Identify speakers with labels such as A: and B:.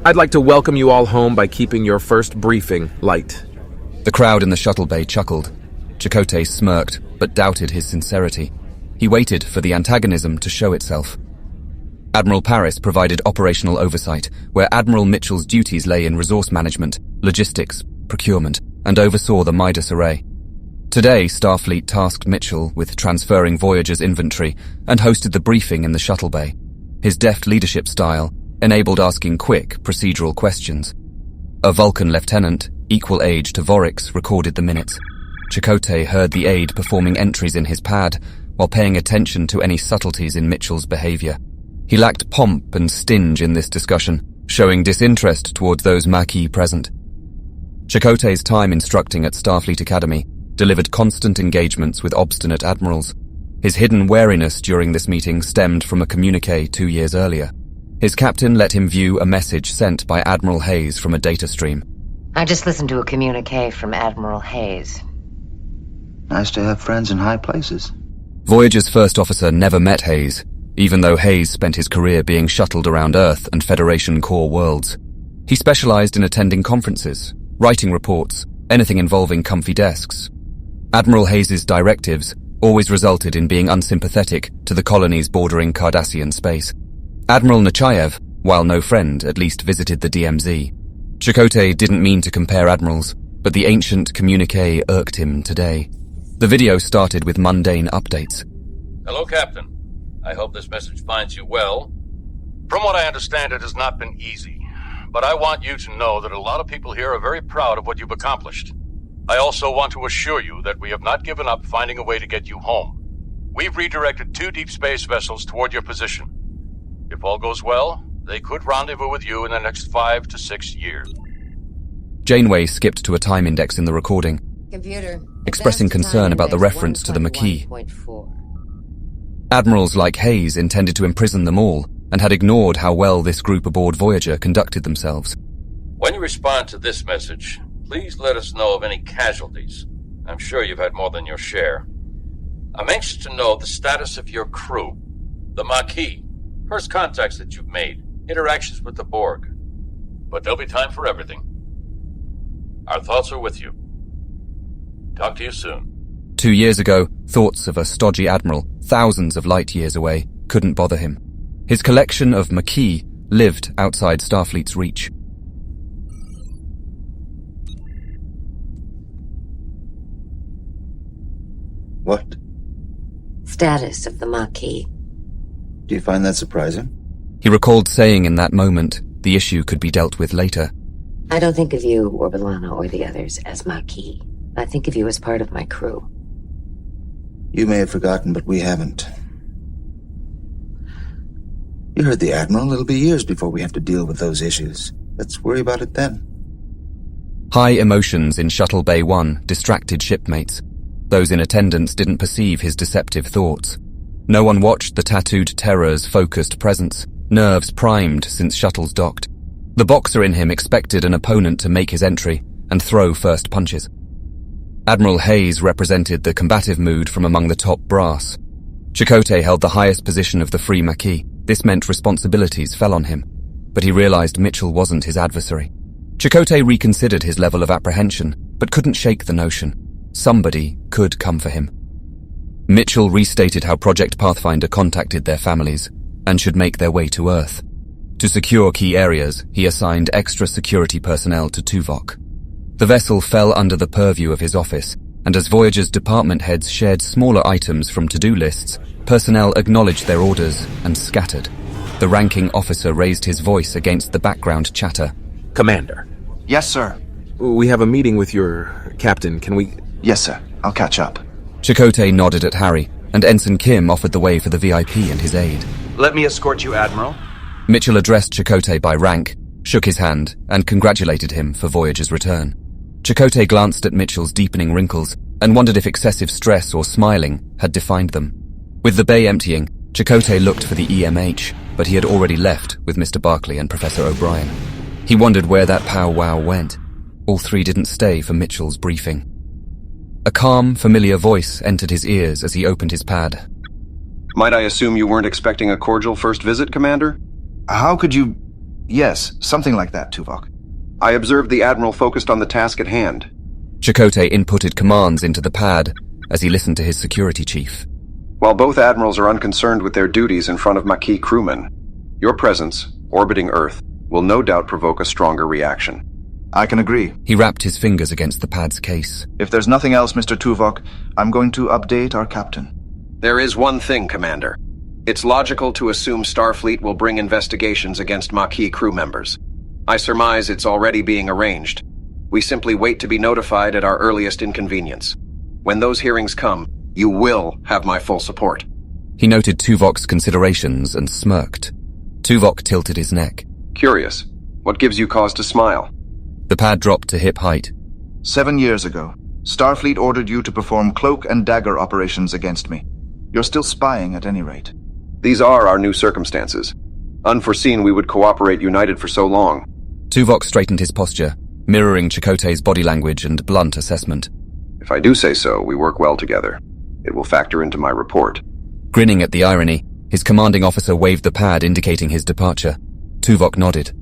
A: I'd like to welcome you all home by keeping your first briefing light.
B: The crowd in the shuttle bay chuckled. Chakotay smirked, but doubted his sincerity. He waited for the antagonism to show itself. Admiral Paris provided operational oversight, where Admiral Mitchell's duties lay in resource management, logistics, procurement, and oversaw the Midas array. Today, Starfleet tasked Mitchell with transferring Voyager's inventory and hosted the briefing in the shuttle bay. His deft leadership style enabled asking quick, procedural questions. A Vulcan lieutenant, equal age to Vorix, recorded the minutes. Chakotay heard the aide performing entries in his pad while paying attention to any subtleties in Mitchell's behavior. He lacked pomp and stinge in this discussion, showing disinterest towards those Maquis present. Chakotay's time instructing at Starfleet Academy delivered constant engagements with obstinate admirals. His hidden wariness during this meeting stemmed from a communique 2 years earlier. His captain let him view a message sent by Admiral Hayes from a data stream.
C: I just listened to a communique from Admiral Hayes.
D: Nice to have friends in high places.
B: Voyager's first officer never met Hayes, even though Hayes spent his career being shuttled around Earth and Federation core worlds. He specialized in attending conferences, writing reports, anything involving comfy desks. Admiral Hayes's directives always resulted in being unsympathetic to the colonies bordering Cardassian space. Admiral Nechayev, while no friend, at least visited the DMZ. Chakotay didn't mean to compare admirals, but the ancient communique irked him today. The video started with mundane updates.
E: Hello, Captain. I hope this message finds you well. From what I understand, it has not been easy, but I want you to know that a lot of people here are very proud of what you've accomplished. I also want to assure you that we have not given up finding a way to get you home. We've redirected 2 deep space vessels toward your position. If all goes well, they could rendezvous with you in the next 5 to 6 years.
B: Janeway skipped to a time index in the recording,
C: Computer,
B: expressing concern about the reference to the Maquis.
C: 1.4.
B: Admirals like Hayes intended to imprison them all and had ignored how well this group aboard Voyager conducted themselves.
E: When you respond to this message, please let us know of any casualties. I'm sure you've had more than your share. I'm anxious to know the status of your crew, the Maquis, first contacts that you've made, interactions with the Borg. But there'll be time for everything. Our thoughts are with you. Talk to you soon.
B: 2 years ago, thoughts of a stodgy admiral, thousands of light years away, couldn't bother him. His collection of Maquis lived outside Starfleet's reach.
D: What?
C: Status of the Maquis.
D: Do you find that surprising?
B: He recalled saying in that moment the issue could be dealt with later.
C: I don't think of you, or B'Elanna, or the others as Maquis. I think of you as part of my crew.
D: You may have forgotten, but we haven't. You heard the Admiral. It'll be years before we have to deal with those issues. Let's worry about it then.
B: High emotions in Shuttle Bay 1 distracted shipmates. Those in attendance didn't perceive his deceptive thoughts. No one watched the tattooed terror's focused presence, nerves primed since shuttles docked. The boxer in him expected an opponent to make his entry and throw first punches. Admiral Hayes represented the combative mood from among the top brass. Chakotay held the highest position of the Free Maquis. This meant responsibilities fell on him, but he realized Mitchell wasn't his adversary. Chakotay reconsidered his level of apprehension, but couldn't shake the notion. Somebody could come for him. Mitchell restated how Project Pathfinder contacted their families and should make their way to Earth. To secure key areas, he assigned extra security personnel to Tuvok. The vessel fell under the purview of his office, and as Voyager's department heads shared smaller items from to-do lists, personnel acknowledged their orders and scattered. The ranking officer raised his voice against the background chatter.
A: Commander.
F: Yes, sir.
A: We have a meeting with your captain. Can we...
F: Yes, sir. I'll catch up.
B: Chakotay nodded at Harry, and Ensign Kim offered the way for the VIP and his aide.
F: Let me escort you, Admiral.
B: Mitchell addressed Chakotay by rank, shook his hand, and congratulated him for Voyager's return. Chakotay glanced at Mitchell's deepening wrinkles and wondered if excessive stress or smiling had defined them. With the bay emptying, Chakotay looked for the EMH, but he had already left with Mr. Barclay and Professor O'Brien. He wondered where that powwow went. All three didn't stay for Mitchell's briefing. A calm, familiar voice entered his ears as he opened his pad.
G: Might I assume you weren't expecting a cordial first visit, Commander?
F: How could you... Yes, something like that, Tuvok.
G: I observed the Admiral focused on the task at hand.
B: Chakotay inputted commands into the pad as he listened to his security chief.
G: While both Admirals are unconcerned with their duties in front of Maquis crewmen, your presence, orbiting Earth, will no doubt provoke a stronger reaction.
F: I can agree.
B: He rapped his fingers against the pad's case.
F: If there's nothing else, Mr. Tuvok, I'm going to update our captain.
G: There is one thing, Commander. It's logical to assume Starfleet will bring investigations against Maquis crew members. I surmise it's already being arranged. We simply wait to be notified at our earliest inconvenience. When those hearings come, you will have my full support.
B: He noted Tuvok's considerations and smirked. Tuvok tilted his neck.
G: Curious. What gives you cause to smile?
B: The pad dropped to hip height.
F: 7 years ago, Starfleet ordered you to perform cloak and dagger operations against me. You're still spying at any rate.
G: These are our new circumstances. Unforeseen we would cooperate united for so long.
B: Tuvok straightened his posture, mirroring Chakotay's body language and blunt assessment.
G: If I do say so, we work well together. It will factor into my report.
B: Grinning at the irony, his commanding officer waved the pad indicating his departure. Tuvok nodded.